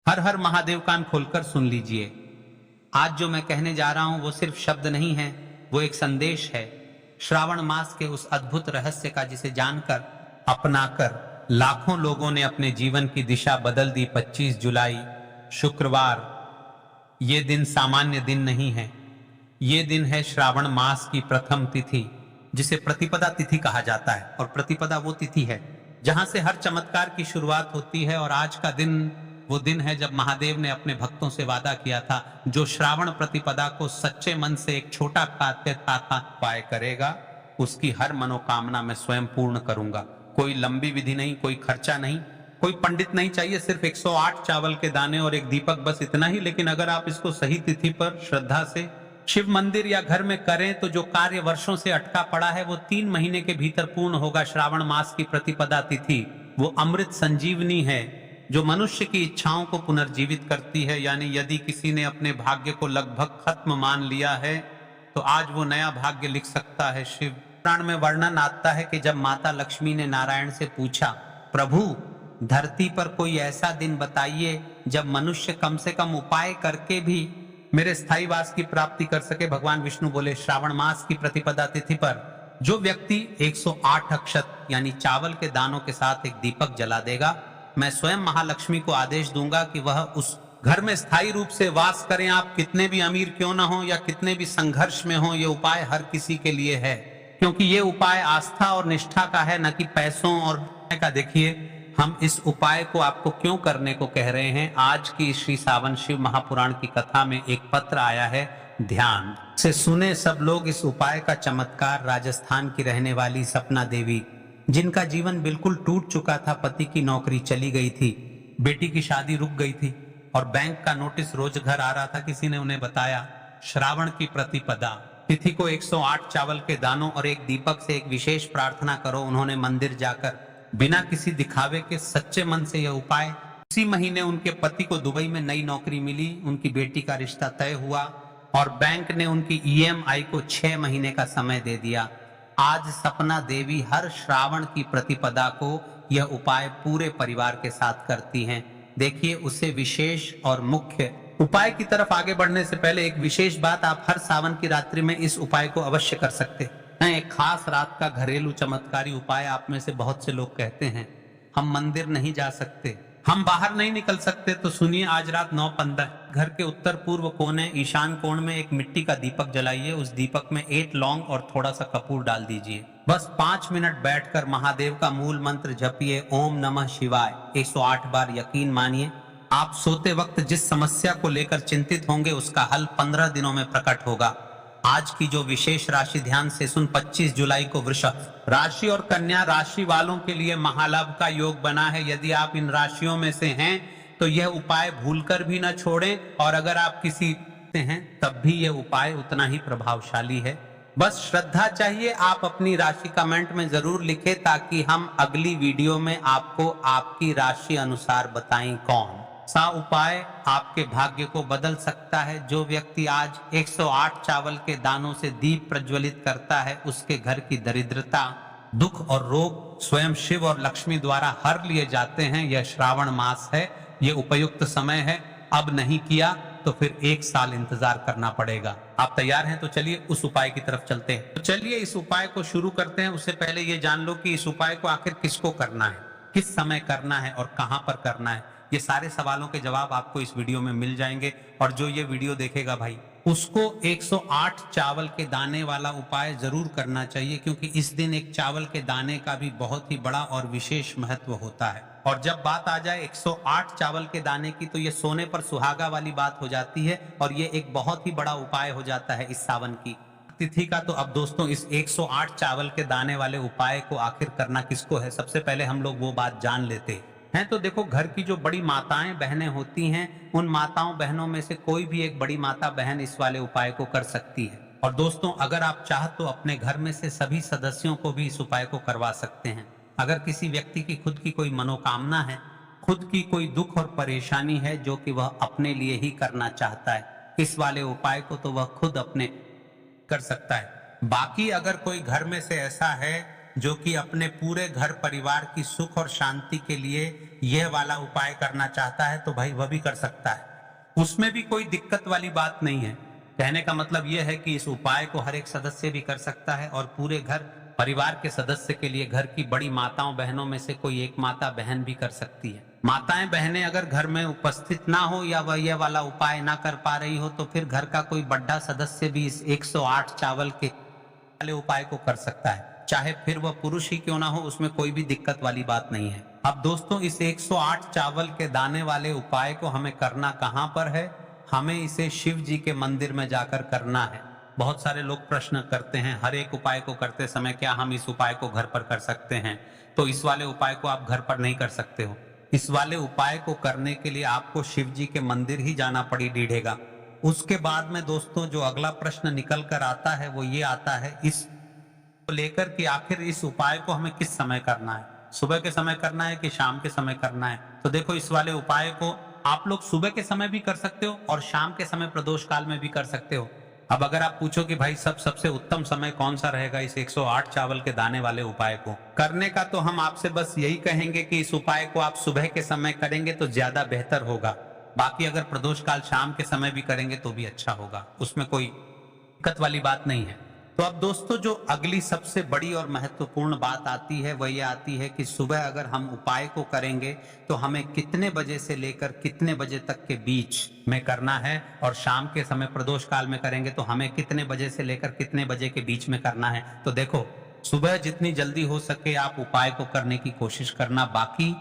हर हर महादेव, कान खोलकर सुन लीजिए। आज जो मैं कहने जा रहा हूं वो सिर्फ शब्द नहीं है, वो एक संदेश है। श्रावण मास के उस अद्भुत रहस्य का जिसे जानकर, अपनाकर लाखों लोगों ने अपने जीवन की दिशा बदल दी। 25 जुलाई शुक्रवार, ये दिन सामान्य दिन नहीं है। ये दिन है श्रावण मास की प्रथम तिथि, जिसे प्रतिपदा तिथि कहा जाता है। और प्रतिपदा वो तिथि है जहां से हर चमत्कार की शुरुआत होती है। और आज का दिन वो दिन है जब महादेव ने अपने भक्तों से वादा किया था, जो श्रावण प्रतिपदा को सच्चे मन से एक छोटा उपाय करेगा, उसकी हर मनोकामना मैं स्वयं पूर्ण करूंगा। कोई लंबी विधि नहीं, कोई खर्चा नहीं, कोई पंडित नहीं चाहिए, सिर्फ 108 चावल के दाने और एक दीपक, बस इतना ही। लेकिन अगर आप इसको सही तिथि पर श्रद्धा से शिव मंदिर या घर में करें तो जो कार्य वर्षों से अटका पड़ा है वो 3 महीने के भीतर पूर्ण होगा। श्रावण मास की प्रतिपदा तिथि वो अमृत संजीवनी है जो मनुष्य की इच्छाओं को पुनर्जीवित करती है। यानी यदि किसी ने अपने भाग्य को लगभग खत्म मान लिया है तो आज वो नया भाग्य लिख सकता है। शिव पुराण में वर्णन आता है कि जब माता लक्ष्मी ने नारायण से पूछा, प्रभु धरती पर कोई ऐसा दिन बताइए जब मनुष्य कम से कम उपाय करके भी मेरे स्थायी वास की प्राप्ति कर सके। भगवान विष्णु बोले, श्रावण मास की प्रतिपदा तिथि पर जो व्यक्ति 108 अक्षत यानी चावल के दानों के साथ एक दीपक जला देगा, मैं स्वयं महालक्ष्मी को आदेश दूंगा कि वह उस घर में स्थायी रूप से वास करें। आप कितने भी अमीर क्यों ना हो या कितने भी संघर्ष में हो, ये उपाय हर किसी के लिए है, क्योंकि ये उपाय आस्था और निष्ठा का है, न कि पैसों और का। देखिए हम इस उपाय को आपको क्यों करने को कह रहे हैं। आज की श्री सावन शिव महापुराण की कथा में एक पत्र आया है, ध्यान से सुने सब लोग इस उपाय का चमत्कार। राजस्थान की रहने वाली सपना देवी, जिनका जीवन बिल्कुल टूट चुका था, पति की नौकरी चली गई थी, बेटी की शादी रुक गई थी और बैंक का नोटिस रोज घर आ रहा था। किसी ने उन्हें बताया, श्रावण की प्रतिपदा तिथि को 108 चावल के दानों और एक दीपक से एक विशेष प्रार्थना करो। उन्होंने मंदिर जाकर बिना किसी दिखावे के सच्चे मन से यह उपाय, उसी महीने उनके पति को दुबई में नई नौकरी मिली, उनकी बेटी का रिश्ता तय हुआ और बैंक ने उनकी EMI को 6 महीने का समय दे दिया। आज सपना देवी हर श्रावण की प्रतिपदा को यह उपाय पूरे परिवार के साथ करती हैं। देखिए, उसे विशेष और मुख्य उपाय की तरफ आगे बढ़ने से पहले एक विशेष बात, आप हर सावन की रात्रि में इस उपाय को अवश्य कर सकते हैं। एक खास रात का घरेलू चमत्कारी उपाय। आप में से बहुत से लोग कहते हैं हम मंदिर नहीं जा सकते, हम बाहर नहीं निकल सकते, तो सुनिए, आज रात 9:15 घर के उत्तर पूर्व कोने ईशान कोण में एक मिट्टी का दीपक जलाइए। उस दीपक में 8 लौंग और थोड़ा सा कपूर डाल दीजिए। बस 5 मिनट बैठकर महादेव का मूल मंत्र जपिए, ओम नमः शिवाय 108 बार। यकीन मानिए, आप सोते वक्त जिस समस्या को लेकर चिंतित होंगे उसका हल 15 दिनों में प्रकट होगा। आज की जो विशेष राशि, ध्यान से सुन, 25 जुलाई को वृषभ राशि और कन्या राशि वालों के लिए महालाभ का योग बना है। यदि आप इन राशियों में से हैं तो यह उपाय भूलकर भी न छोड़ें, और अगर आप किसी से हैं तब भी यह उपाय उतना ही प्रभावशाली है। बस श्रद्धा चाहिए। आप अपनी राशि कमेंट में जरूर लिखें ताकि हम अगली वीडियो में आपको आपकी राशि अनुसार बताएं कौन सा उपाय आपके भाग्य को बदल सकता है। जो व्यक्ति आज 108 चावल के दानों से दीप प्रज्वलित करता है, उसके घर की दरिद्रता, दुख और रोग स्वयं शिव और लक्ष्मी द्वारा हर लिए जाते हैं। यह श्रावण मास है, यह उपयुक्त समय है। अब नहीं किया तो फिर 1 साल इंतजार करना पड़ेगा। आप तैयार हैं? तो चलिए उस उपाय की तरफ चलते हैं। तो चलिए इस उपाय को शुरू करते हैं। उससे पहले ये जान लो कि इस उपाय को आखिर किसको करना है, किस समय करना है और कहां पर करना है। ये सारे सवालों के जवाब आपको इस वीडियो में मिल जाएंगे। और जो ये वीडियो देखेगा भाई, उसको 108 चावल के दाने वाला उपाय जरूर करना चाहिए, क्योंकि इस दिन एक चावल के दाने का भी बहुत ही बड़ा और विशेष महत्व होता है। और जब बात आ जाए 108 चावल के दाने की, तो ये सोने पर सुहागा वाली बात हो जाती है और ये एक बहुत ही बड़ा उपाय हो जाता है इस सावन की तिथि का। तो अब दोस्तों, इस 108 चावल के दाने वाले उपाय को आखिर करना किसको है, सबसे पहले हम लोग वो बात जान लेते हैं। तो देखो, घर की जो बड़ी माताएं बहनें होती हैं, उन माताओं बहनों में से कोई भी एक बड़ी माता बहन इस वाले उपाय को कर सकती है। और दोस्तों, अगर आप चाह तो अपने घर में से सभी सदस्यों को भी इस उपाय को करवा सकते हैं। अगर किसी व्यक्ति की खुद की कोई मनोकामना है, खुद की कोई दुख और परेशानी है जो कि वह अपने लिए ही करना चाहता है, इस वाले उपाय को तो वह खुद अपने कर सकता है। बाकी अगर कोई घर में से ऐसा है जो कि अपने पूरे घर परिवार की सुख और शांति के लिए यह वाला उपाय करना चाहता है तो भाई वह भी कर सकता है, उसमें भी कोई दिक्कत वाली बात नहीं है। कहने का मतलब यह है कि इस उपाय को हर एक सदस्य भी कर सकता है और पूरे घर परिवार के सदस्य के लिए घर की बड़ी माताओं बहनों में से कोई एक माता बहन भी कर सकती है। माताएं बहनें अगर घर में उपस्थित ना हो या वह यह वाला उपाय ना कर पा रही हो तो फिर घर का कोई बड़ा सदस्य भी इस 108 चावल के वाले उपाय को कर सकता है, चाहे फिर वह पुरुष ही क्यों ना हो, उसमें कोई भी दिक्कत वाली बात नहीं है। अब दोस्तों, इस 108 चावल के दाने वाले उपाय को हमें करना कहां पर है? हमें इसे शिव जी के मंदिर में जाकर करना है। बहुत सारे लोग प्रश्न करते हैं हर एक उपाय को करते समय क्या हम इस उपाय को घर पर कर सकते हैं? तो इस वाले उपाय को आप घर पर नहीं कर सकते हो। इस वाले उपाय को करने के लिए आपको शिव जी के मंदिर ही जाना पड़ेगा। उसके बाद में दोस्तों जो अगला प्रश्न निकल कर आता है वो ये आता है इस को लेकर कि आखिर इस उपाय को हमें किस समय करना है, सुबह के समय करना है कि शाम के समय करना है? तो देखो, इस वाले उपाय को आप लोग सुबह के समय भी कर सकते हो और शाम के समय प्रदोष काल में भी कर सकते हो। अब अगर आप पूछो कि भाई सबसे उत्तम समय कौन सा रहेगा इस 108 चावल के दाने वाले उपाय को करने का, तो हम आपसे बस यही कहेंगे कि इस उपाय को आप सुबह के समय करेंगे तो ज्यादा बेहतर होगा। बाकी अगर प्रदोष काल शाम के समय भी करेंगे तो भी अच्छा होगा, उसमें कोई दिक्कत वाली बात नहीं है। तो अब दोस्तों जो अगली सबसे बड़ी और महत्वपूर्ण बात आती है वह यह आती है कि सुबह अगर हम उपाय को करेंगे तो हमें कितने बजे से लेकर कितने बजे तक के बीच में करना है, और शाम के समय प्रदोष काल में करेंगे तो हमें कितने बजे से लेकर कितने बजे के बीच में करना है। तो देखो, सुबह जितनी जल्दी हो सके आप उपाय को करने की कोशिश करना। बाकी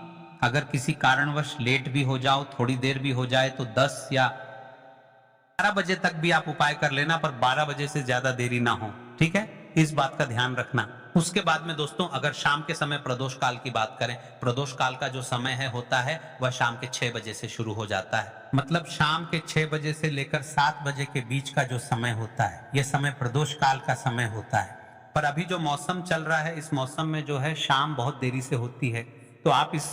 अगर किसी कारणवश लेट भी हो जाओ, थोड़ी देर भी हो जाए, तो 10 या 12 बजे तक भी आप उपाय कर लेना, पर 12 बजे से ज्यादा देरी ना हो, ठीक है? इस बात का ध्यान रखना। उसके बाद में दोस्तों अगर शाम के समय प्रदोष काल की बात करें, प्रदोष काल का जो समय है होता है वह शाम के 6 बजे से शुरू हो जाता है। मतलब शाम के 6 बजे से लेकर 7 बजे के बीच का जो समय होता है यह समय प्रदोष काल का समय होता है। पर अभी जो मौसम चल रहा है इस मौसम में जो है शाम बहुत देरी से होती है, तो आप इस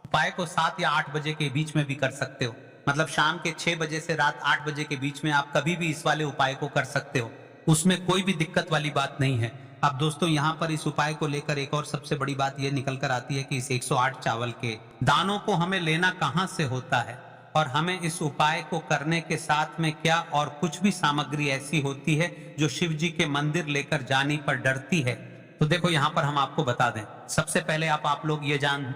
उपाय को 7 या 8 बजे के बीच में भी कर सकते हो। मतलब शाम के 6 बजे से रात 8 बजे के बीच में आप कभी भी इस वाले उपाय को कर सकते हो, उसमें कोई भी दिक्कत वाली बात नहीं है। अब दोस्तों यहाँ पर इस उपाय को लेकर एक और सबसे बड़ी बात यह निकल कर आती है कि इस 108 चावल के दानों को हमें लेना कहां से होता है, और हमें इस उपाय को करने के साथ में क्या और कुछ भी सामग्री ऐसी होती है जो शिव जी के मंदिर लेकर जाने पर डरती है। तो देखो यहाँ पर हम आपको बता दें, सबसे पहले आप लोग ये जान,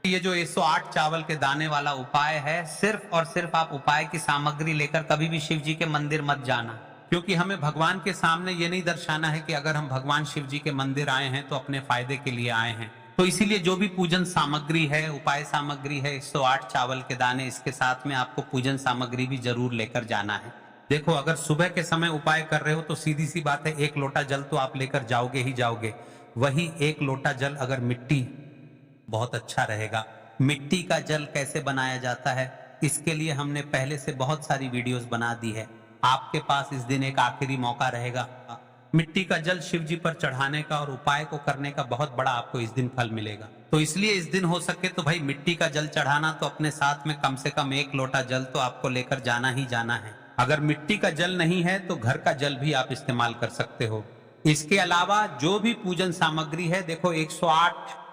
ये जो 108 चावल के दाने वाला उपाय है, सिर्फ और सिर्फ आप उपाय की सामग्री लेकर कभी भी शिव जी के मंदिर मत जाना, क्योंकि हमें भगवान के सामने ये नहीं दर्शाना है कि अगर हम भगवान शिव जी के मंदिर आए हैं तो अपने फायदे के लिए आए हैं। तो इसीलिए जो भी पूजन सामग्री है, उपाय सामग्री है, 108 चावल के दाने, इसके साथ में आपको पूजन सामग्री भी जरूर लेकर जाना है। देखो, अगर सुबह के समय उपाय कर रहे हो तो सीधी सी बात है, 1 लोटा जल तो आप लेकर जाओगे ही जाओगे। वही 1 लोटा जल अगर मिट्टी, बहुत अच्छा रहेगा। मिट्टी का जल कैसे बनाया जाता है इसके लिए हमने पहले से बहुत सारी वीडियोस बना दी है। आपके पास इस दिन एक आखिरी मौका रहेगा, मिट्टी का जल शिव जी पर चढ़ाने का और उपाय को करने का बहुत बड़ा आपको इस दिन फल मिलेगा। तो इसलिए इस दिन हो सके तो भाई मिट्टी का जल चढ़ाना तो अपने साथ में कम से कम 1 लोटा जल तो आपको लेकर जाना ही जाना है। अगर मिट्टी का जल नहीं है तो घर का जल भी आप इस्तेमाल कर सकते हो। इसके अलावा जो भी पूजन सामग्री है, देखो 108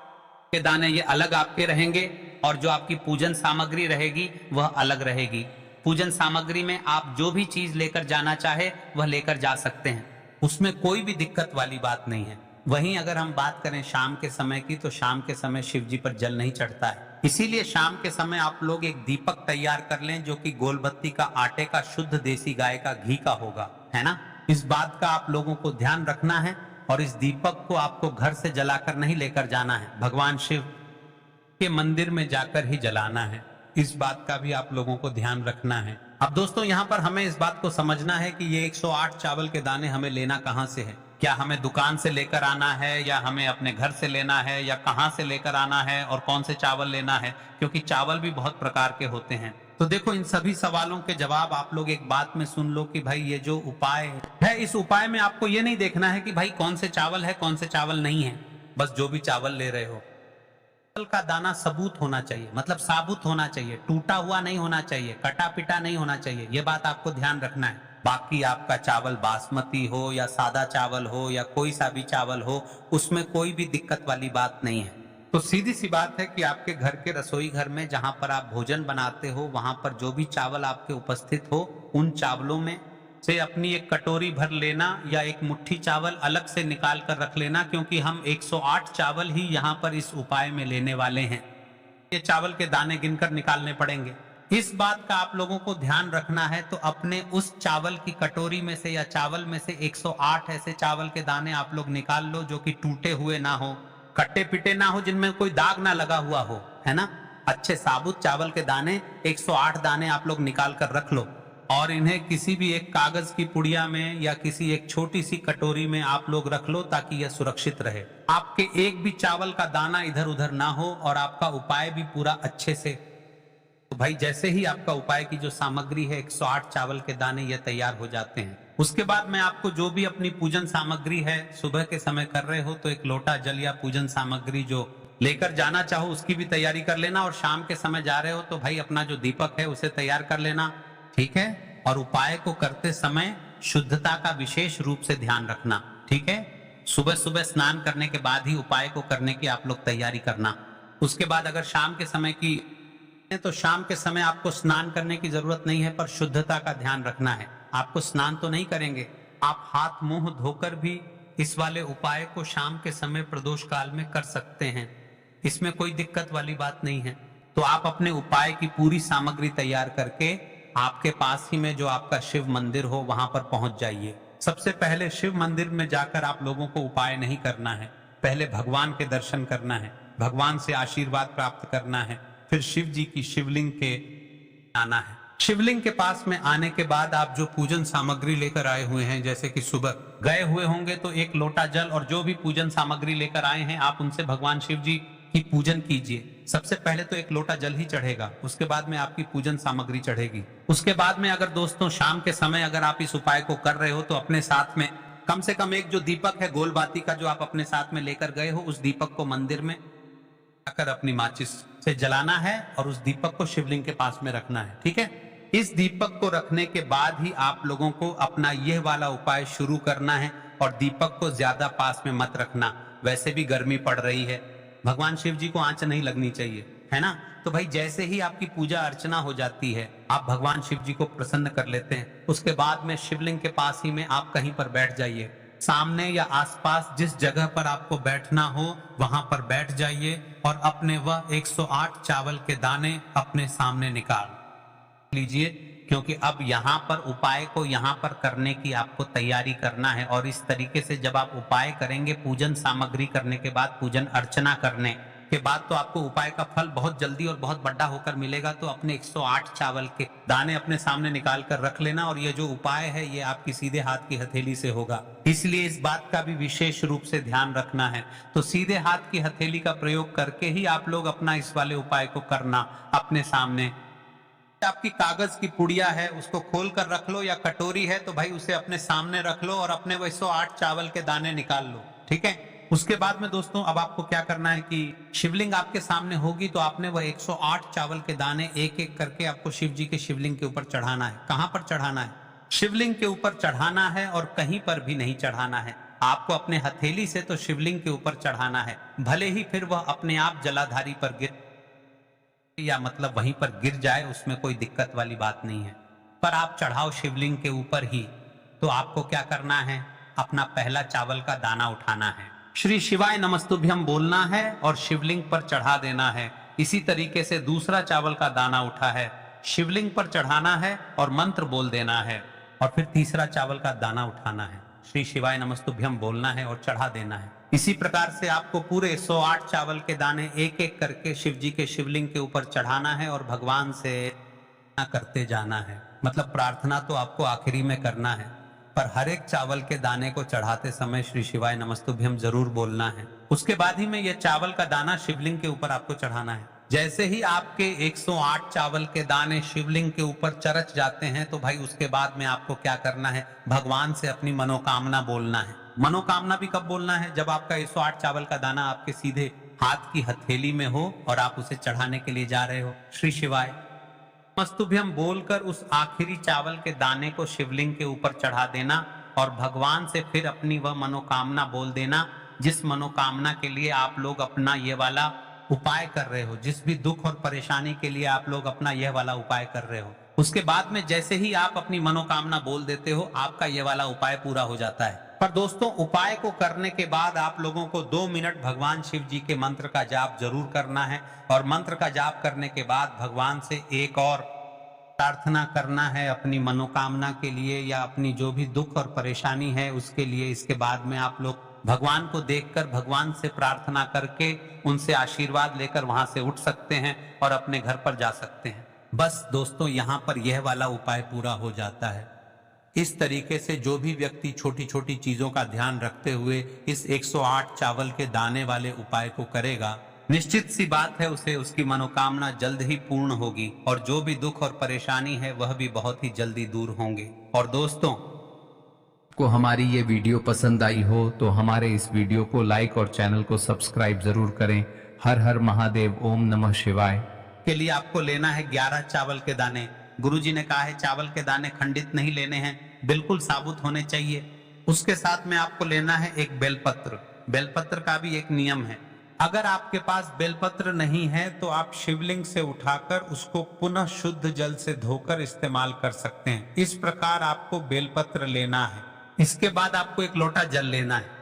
के दाने ये अलग आपके रहेंगे और जो आपकी पूजन सामग्री रहेगी वह अलग रहेगी। पूजन सामग्री में आप जो भी चीज लेकर जाना चाहे वह लेकर जा सकते हैं, उसमें कोई भी दिक्कत वाली बात नहीं है। वहीं अगर हम बात करें शाम के समय की, तो शाम के समय शिव जी पर जल नहीं चढ़ता है, इसीलिए शाम के समय आप लोग एक दीपक तैयार कर लें जो कि गोलबत्ती का आटे का शुद्ध देसी गाय का घी का होगा, है ना? इस बात का आप लोगों को ध्यान रखना है। और इस दीपक को आपको घर से जलाकर नहीं लेकर जाना है, भगवान शिव के मंदिर में जाकर ही जलाना है। इस बात का भी आप लोगों को ध्यान रखना है। अब दोस्तों यहाँ पर हमें इस बात को समझना है कि ये 108 चावल के दाने हमें लेना कहाँ से है। क्या हमें दुकान से लेकर आना है या हमें अपने घर से लेना है या कहाँ से लेकर आना है और कौन से चावल लेना है, क्योंकि चावल भी बहुत प्रकार के होते हैं। तो देखो, इन सभी सवालों के जवाब आप लोग एक बात में सुन लो कि भाई ये जो उपाय है, इस उपाय में आपको ये नहीं देखना है कि भाई कौन से चावल है कौन से चावल नहीं है। बस जो भी चावल ले रहे हो चावल का दाना सबूत होना चाहिए, मतलब साबुत होना चाहिए, टूटा हुआ नहीं होना चाहिए, कटा पिटा नहीं होना चाहिए। ये बात आपको ध्यान रखना है। बाकी आपका चावल बासमती हो या सादा चावल हो या कोई सा भी चावल हो, उसमें कोई भी दिक्कत वाली बात नहीं है। तो सीधी सी बात है कि आपके घर के रसोई घर में जहां पर आप भोजन बनाते हो, वहां पर जो भी चावल आपके उपस्थित हो, उन चावलों में से अपनी एक कटोरी भर लेना या एक मुट्ठी चावल अलग से निकाल कर रख लेना, क्योंकि हम 108 चावल ही यहाँ पर इस उपाय में लेने वाले हैं। ये चावल के दाने गिनकर निकालने पड़ेंगे। इस बात का आप लोगों को ध्यान रखना है। तो अपने उस चावल की कटोरी में से या चावल में से 108 ऐसे चावल के दाने आप लोग निकाल लो जो कि टूटे हुए ना हो, कट्टे पिटे ना हो, जिनमें कोई दाग ना लगा हुआ हो, है ना। अच्छे साबुत चावल के दाने 108 दाने आप लोग निकाल कर रख लो और इन्हें किसी भी एक कागज की पुड़िया में या किसी एक छोटी सी कटोरी में आप लोग रख लो ताकि यह सुरक्षित रहे। आपके एक भी चावल का दाना इधर उधर ना हो और आपका उपाय भी पूरा अच्छे से। तो भाई जैसे ही आपका उपाय की जो सामग्री है 108 चावल के दाने ये तैयार हो जाते हैं, उसके बाद मैं आपको जो भी अपनी पूजन सामग्री है, सुबह के समय कर रहे हो तो एक लोटा जल या पूजन सामग्री जो लेकर जाना चाहो उसकी भी तैयारी कर लेना, और शाम के समय जा रहे हो तो भाई अपना जो दीपक है उसे तैयार कर लेना, ठीक है। और उपाय को करते समय शुद्धता का विशेष रूप से ध्यान रखना, ठीक है। सुबह सुबह स्नान करने के बाद ही उपाय को करने की आप लोग तैयारी करना। उसके बाद अगर शाम के समय की, तो शाम के समय आपको स्नान करने की जरूरत नहीं है, पर शुद्धता का ध्यान रखना है। आपको स्नान तो नहीं करेंगे, आप हाथ मुंह धोकर भी इस वाले उपाय को शाम के समय प्रदोष काल में कर सकते हैं, इसमें कोई दिक्कत वाली बात नहीं है। तो आप अपने उपाय की पूरी सामग्री तैयार करके आपके पास ही में जो आपका शिव मंदिर हो वहां पर पहुंच जाइए। सबसे पहले शिव मंदिर में जाकर आप लोगों को उपाय नहीं करना है, पहले भगवान के दर्शन करना है, भगवान से आशीर्वाद प्राप्त करना है, फिर शिव जी की शिवलिंग के आना है। शिवलिंग के पास में आने के बाद आप जो पूजन सामग्री लेकर आए हुए हैं, जैसे कि सुबह गए हुए होंगे तो एक लोटा जल और जो भी पूजन सामग्री लेकर आए हैं आप उनसे भगवान शिव जी की पूजन कीजिए। सबसे पहले तो एक लोटा जल ही चढ़ेगा, उसके बाद में आपकी पूजन सामग्री चढ़ेगी। उसके बाद में अगर दोस्तों शाम के समय अगर आप इस उपाय को कर रहे हो तो अपने साथ में कम से कम एक जो दीपक है गोल बाती का जो आप अपने साथ में लेकर गए हो, उस दीपक को मंदिर में जाकर अपनी माचिस से जलाना है और उस दीपक को शिवलिंग के पास में रखना है, ठीक है। इस दीपक को रखने के बाद ही आप लोगों को अपना यह वाला उपाय शुरू करना है और दीपक को ज्यादा पास में मत रखना। वैसे भी गर्मी पड़ रही है, भगवान शिव जी को आंच नहीं लगनी चाहिए, है ना। तो भाई जैसे ही आपकी पूजा अर्चना हो जाती है, आप भगवान शिव जी को प्रसन्न कर लेते हैं, उसके बाद में शिवलिंग के पास ही में आप कहीं पर बैठ जाइए। सामने या आसपास जिस जगह पर आपको बैठना हो वहां पर बैठ जाइए और अपने वह 108 चावल के दाने अपने सामने निकाल लीजिए, क्योंकि अब यहाँ पर उपाय को यहाँ पर करने की आपको तैयारी करना है। और इस तरीके से जब आप उपाय करेंगे, पूजन सामग्री करने के बाद, पूजन अर्चना करने के बाद, तो आपको उपाय का फल बहुत जल्दी और बहुत बड़ा होकर मिलेगा। तो अपने 108 चावल के दाने अपने सामने निकाल कर रख लेना, और ये जो उपाय है ये आपकी सीधे हाथ की हथेली से होगा, इसलिए इस बात का भी विशेष रूप से ध्यान रखना है। तो सीधे हाथ की हथेली का प्रयोग करके ही आप लोग अपना इस वाले उपाय को करना। अपने सामने आपकी कागज की पुड़िया है उसको खोल कर रख लो, या कटोरी है तो भाई उसे अपने सामने रख लो और अपने वो 108 चावल के दाने निकाल लो, ठीक है। उसके बाद में दोस्तों अब आपको क्या करना है कि शिवलिंग आपके सामने होगी तो आपने वह 108 चावल के दाने एक एक करके आपको शिव जी के शिवलिंग के ऊपर चढ़ाना है। कहां पर चढ़ाना है? शिवलिंग के ऊपर चढ़ाना है, और कहीं पर भी नहीं चढ़ाना है। आपको अपने हथेली से तो शिवलिंग के ऊपर चढ़ाना है, भले ही फिर वह अपने आप जलाधारी पर गिर या मतलब वहीं पर गिर जाए, उसमें कोई दिक्कत वाली बात नहीं है, पर आप चढ़ाओ शिवलिंग के ऊपर ही। तो आपको क्या करना है, अपना पहला चावल का दाना उठाना है, श्री शिवाय नमस्तुभ्यम बोलना है और शिवलिंग पर चढ़ा देना है। इसी तरीके से दूसरा चावल का दाना उठा है, शिवलिंग पर चढ़ाना है और मंत्र बोल देना है। और फिर तीसरा चावल का दाना उठाना है, श्री शिवाय नमस्तुभ्यम बोलना है और चढ़ा देना है। इसी प्रकार से आपको पूरे 108 चावल के दाने एक एक करके शिव जी के शिवलिंग के ऊपर चढ़ाना है और भगवान से करते जाना है। मतलब प्रार्थना तो आपको आखिरी में करना है, पर हर एक चावल के दाने को चढ़ाते समय श्री शिवाय नमस्तुभ्यम जरूर बोलना है। उसके बाद ही में यह चावल का दाना शिवलिंग के ऊपर आपको चढ़ाना है। जैसे ही आपके 108 चावल के दाने शिवलिंग के ऊपर चरच जाते हैं तो भाई उसके बाद में आपको क्या करना है, भगवान से अपनी मनोकामना बोलना है। मनोकामना भी कब बोलना है, जब आपका 108 चावल का दाना आपके सीधे हाथ की हथेली में हो और आप उसे चढ़ाने के लिए जा रहे हो। श्री शिवाय नमस्तुभ्यम बोलकर उस आखिरी चावल के दाने को शिवलिंग के ऊपर चढ़ा देना और भगवान से फिर अपनी वह मनोकामना बोल देना जिस मनोकामना के लिए आप लोग अपना ये वाला उपाय कर रहे हो, जिस भी दुख और परेशानी के लिए आप लोग अपना यह वाला उपाय कर रहे हो। उसके बाद में जैसे ही आप अपनी मनोकामना बोल देते हो, आपका ये वाला उपाय पूरा हो जाता है। पर दोस्तों, उपाय को करने के बाद आप लोगों को 2 मिनट भगवान शिव जी के मंत्र का जाप जरूर करना है और मंत्र का जाप करने के बाद भगवान से एक और प्रार्थना करना है अपनी मनोकामना के लिए या अपनी जो भी दुख और परेशानी है उसके लिए। इसके बाद में आप लोग भगवान को देखकर भगवान से प्रार्थना करके उनसे आशीर्वाद लेकर वहां से उठ सकते हैं और अपने घर पर जा सकते हैं। बस दोस्तों, यहाँ पर यह वाला उपाय पूरा हो जाता है। इस तरीके से जो भी व्यक्ति छोटी छोटी चीजों का ध्यान रखते हुए इस 108 चावल के दाने वाले उपाय को करेगा, निश्चित सी बात है उसे उसकी मनोकामना जल्द ही पूर्ण होगी और जो भी दुख और परेशानी है वह भी बहुत ही जल्दी दूर होंगे। और दोस्तों, को हमारी ये वीडियो पसंद आई हो तो हमारे इस वीडियो को लाइक और चैनल को सब्सक्राइब जरूर करें। हर हर महादेव, ओम नमः शिवाय। के लिए आपको लेना है 11 चावल के दाने। गुरुजी ने कहा है चावल के दाने खंडित नहीं लेने हैं, बिल्कुल साबुत होने चाहिए। उसके साथ में आपको लेना है एक बेलपत्र। बेलपत्र का भी एक नियम है, अगर आपके पास बेलपत्र नहीं है तो आप शिवलिंग से उठाकर उसको पुनः शुद्ध जल से धोकर इस्तेमाल कर सकते हैं। इस प्रकार आपको बेलपत्र लेना है। इसके बाद आपको एक लोटा जल लेना है।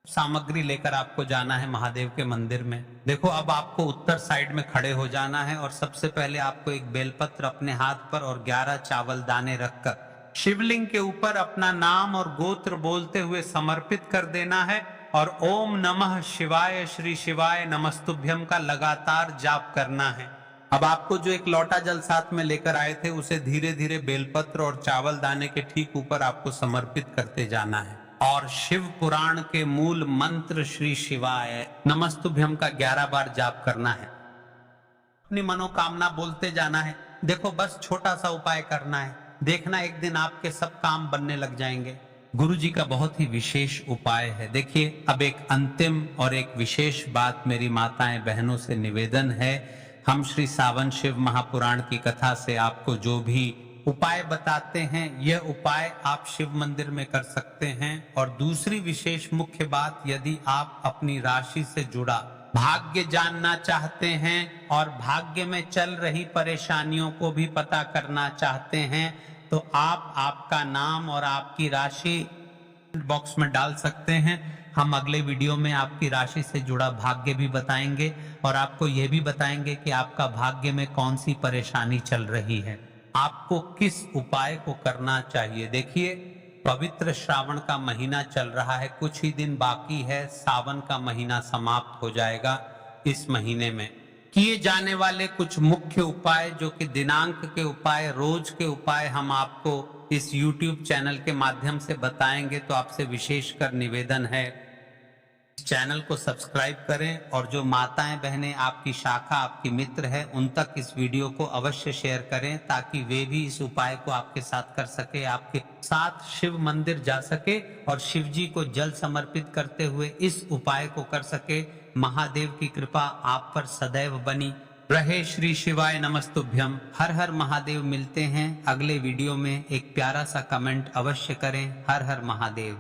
सामग्री लेकर आपको जाना है महादेव के मंदिर में। देखो, अब आपको उत्तर साइड में खड़े हो जाना है और सबसे पहले आपको एक बेलपत्र अपने हाथ पर और 11 चावल दाने रखकर शिवलिंग के ऊपर अपना नाम और गोत्र बोलते हुए समर्पित कर देना है और ओम नमः शिवाय श्री शिवाय नमस्तुभ्यम का लगातार जाप करना है। अब आपको जो एक लोटा जल साथ में लेकर आए थे उसे धीरे धीरे बेलपत्र और चावल दाने के ठीक ऊपर आपको समर्पित करते जाना है और शिव पुराण के मूल मंत्र श्री शिवाय नमस्तुभ्यम का 11 बार जाप करना है। अपनी मनोकामना बोलते जाना है। देखो, बस छोटा सा उपाय करना है, देखना एक दिन आपके सब काम बनने लग जाएंगे। गुरु जी का बहुत ही विशेष उपाय है। देखिए, अब एक अंतिम और एक विशेष बात मेरी माताएं बहनों से निवेदन है। हम श्री सावन शिव महापुराण की कथा से आपको जो भी उपाय बताते हैं, यह उपाय आप शिव मंदिर में कर सकते हैं। और दूसरी विशेष मुख्य बात, यदि आप अपनी राशि से जुड़ा भाग्य जानना चाहते हैं और भाग्य में चल रही परेशानियों को भी पता करना चाहते हैं तो आप आपका नाम और आपकी राशि बॉक्स में डाल सकते हैं। हम अगले वीडियो में आपकी राशि से जुड़ा भाग्य भी बताएंगे और आपको यह भी बताएंगे कि आपका भाग्य में कौन सी परेशानी चल रही है, आपको किस उपाय को करना चाहिए। देखिए, पवित्र श्रावण का महीना चल रहा है, कुछ ही दिन बाकी है, सावन का महीना समाप्त हो जाएगा। इस महीने में किए जाने वाले कुछ मुख्य उपाय, जो कि दिनांक के उपाय, रोज के उपाय, हम आपको इस YouTube चैनल के माध्यम से बताएंगे। तो आपसे विशेषकर निवेदन है, चैनल को सब्सक्राइब करें और जो माताएं बहनें आपकी शाखा, आपकी मित्र है, उन तक इस वीडियो को अवश्य शेयर करें ताकि वे भी इस उपाय को आपके साथ कर सके, आपके साथ शिव मंदिर जा सके और शिव जी को जल समर्पित करते हुए इस उपाय को कर सके। महादेव की कृपा आप पर सदैव बनी रहे। श्री शिवाय नमस्तुभ्यम। हर हर महादेव। मिलते हैं अगले वीडियो में। एक प्यारा सा कमेंट अवश्य करें। हर हर महादेव।